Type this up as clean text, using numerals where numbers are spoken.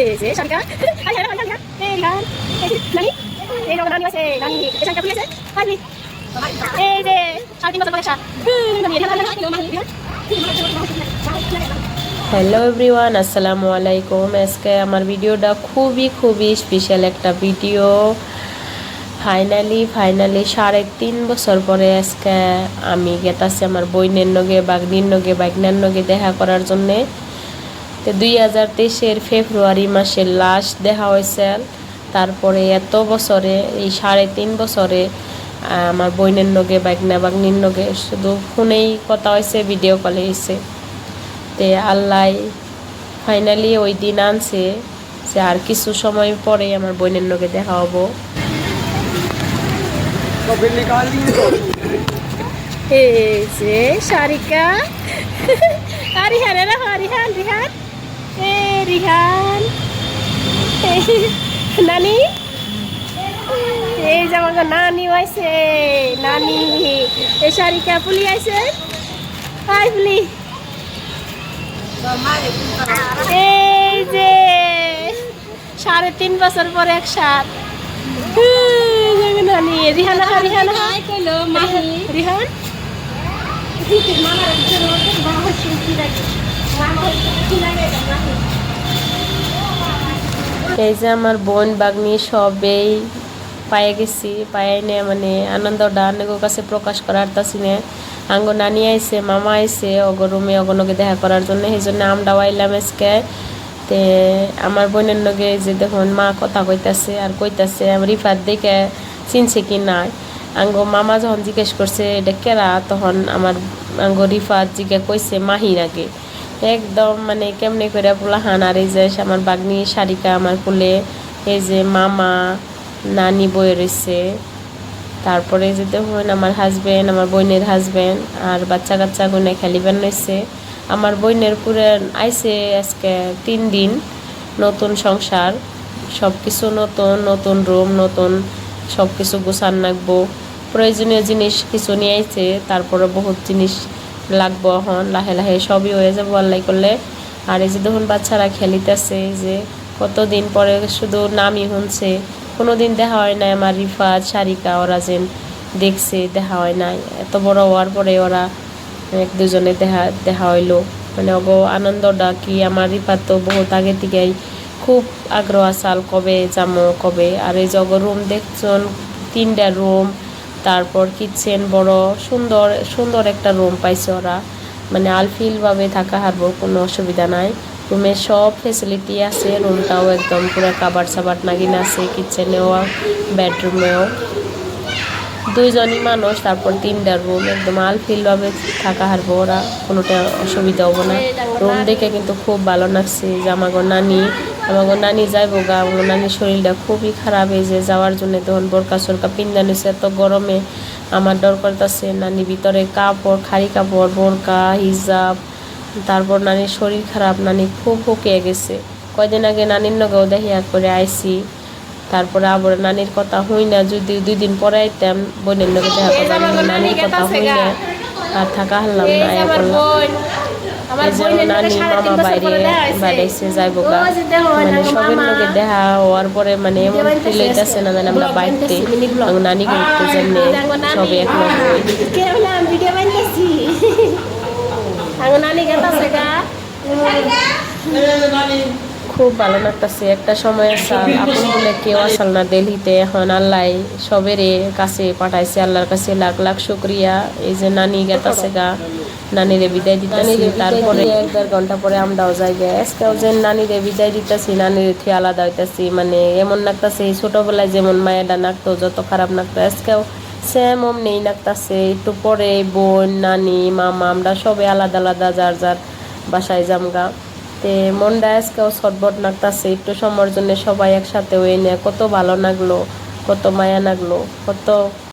এই যে শালিকা হাই হাই হাই হাই এই গান নানি এই রকম নানি আছে নানি এই শালিকা পুলিশ আছে হাই এই যে 3.5 বছর বয়সা নানি এটা ভালো না হ্যালো এভরিওয়ান, আসসালামু আলাইকুম। আজকে আমার ভিডিওটা খুবই স্পেশাল একটা ভিডিও। ফাইনালি 3.5 বছর পরে আজকে আমি গেতাছি আমার বইনের নগে বাগনির নগে বাইকনার নগে দেখা করার জন্যে। তো 2023-এর ফেব্রুয়ারি মাসের লাস্ট দেখা হয়েছে। তারপরে এত বছরে এই 3.5 বছরে আমার বইনের নগে বাইকনা বাগনির নগে শুধু ফোনেই কথা হয়েছে, ভিডিও কলে হয়েছে। তে আল্লাহ ফাইনালি ওই দিন আনছে যে আর কিছু সময় পরে আমার বোনের লগে দেখা হবো। এই যে শারিকা আর রিহান রিহান রিহান এ রিহান নানি এই যে আমাকে নানি আইছে নানি এই শারিকা পুলি আইছে হাই পুলি এই যে 3.5 বছর পরে একসাথ নানি রিহান রিহান রিহান এই যে আমার বোন বাগনি সবেই পায়ে গেছি, পায়ে নিয়ে মানে আনন্দটা অনেকের কাছে প্রকাশ করার তাছি না। আঙ্গ নানি আইছে, মামা আইছে অগরুমে অগনকে দেখা করার জন্য, সেই জন্য আমরাও আইলাম আজকে। তে আমার বোনের লগে যে দেখুন মা কথা কইতাছে আর কইতাছে রিফাত দেখে চিনছে কি না। আঙ্গ মামা যখন জিজ্ঞেস করছে এটা কেরা, তখন আমার আঙ্গ রিফাত জিজ্ঞেস কইছে মাহির আগে একদম মানে কেমনে করে পোলা হান। আর এই যে আমার বাগনি শারিকা আমার কোলে, এই যে মামা নানি বয়ে রয়েছে। তারপরে যে দেখুন আমার হাজবেন্ড, আমার বোনের হাজবেন্ড আর বাচ্চা কাচ্চা গুনে খেলিবেন রয়েছে। আমার বোনের পুরে আইছে আজকে 3 দিন, নতুন সংসার, সব কিছু নতুন, নতুন রুম, নতুন সব কিছু গুছান রাখবো, প্রয়োজনীয় জিনিস কিছু নিয়ে আইছে। তারপরে বহুত জিনিস লাগবো, এখন লাহে লাহে সবই হয়ে যাবো আল্লাহ করলে। আর এই যে দেখুন বাচ্চারা খেলিতেছে, যে কতদিন পরে শুধু নামই শুনছে, কোনো দিন দেখা হয় নাই। আমার রিফাত শারিকা ওরা যেন দেখছে, দেখা হয় নাই। এত বড় হওয়ার পরে ওরা এক দুজনে দেখা হইলো, মানে অগো আনন্দটা কি। আমার রিফাত তো বহুত আগে থেকেই খুব আগ্রহ আসাল কবে যামো কবে। আর এই জগ রুম দেখছেন, 3টা রুম, তারপর কিচেন বড় সুন্দর সুন্দর একটা রুম পাইছে ওরা, মানে আলফিলভাবে থাকা হারবো, কোনো অসুবিধা নাই। রুমে সব ফেসিলিটি আছে, রুমটাও একদম পুরো কাবার সাবার নাগিন আছে, কিচেনেও বেডরুমেও 2 জনই মানুষ। তারপর 3টা রুম একদম আলফিলভাবে থাকা হারবো ওরা, কোনোটা অসুবিধা হবো না। রুম দেখে কিন্তু খুব ভালো লাগছে। যে আমাগো নানি যাইবো গা, আমার নানির শরীরটা খুবই খারাপ। এই যে যাওয়ার জন্য তখন বোরকা সোরকা পিন্দা নিছে, এত গরমে আমার ডর করতেছে। নানি ভিতরে কাপড়, খালি কাপড়, বোরকা হিজাব, তারপর নানির শরীর খারাপ, নানি খুব হুকিয়ে গেছে। কয়দিন আগে নানির নগেও দেখিয়া করে আইসি। তারপরে আবার নানির কথা হই না, যদি 2 দিন পরে আইতাম বোনের লগে দেখা করলাম, নানির কথা হই না আর থাকা হারলাম না। নানি মামা বাইরেছে যাইবো গা, মানে সবের লগে দেখা হওয়ার পরে মানে এমন ফিল হইতেছে না জানি আমরা বাইরতে নানি ঘুরতে জন্যে সবে এক খুব ভালো লাগতেছে। একটা সময় আসাল আপন বলে কেউ আসাল না দিল্লিতে, এখন আল্লাহ সবের কাছে পাঠাইছে। আল্লাহর কাছে লাখ লাখ শুক্রিয়া। এই যে নানি গেতাছে গা, নানিরে বিদায় দিতেছি। তারপরে 1-1.5 ঘন্টা পরে আমরাও যাই গে। আজকেও যে নানিরে বিদায় দিতেছি, নানির থেকে আলাদা হইতেছি, মানে এমন লাগতেছে ছোটবেলায় যেমন মায়েরা নাকতো, যত খারাপ নাকতো আজকেও সেম অমনি নাকতাছে। একটু পরে বোন, নানি, মামা আমরা সবাই আলাদা আলাদা যার যার বাসায় যামগা। তে মনটা আজকেও ছটবট নাকতাছে। একটু সময়ের জন্য সবাই একসাথে হয়ে নিয়ে কত ভালো লাগলো, কত মায়া লাগলো, কত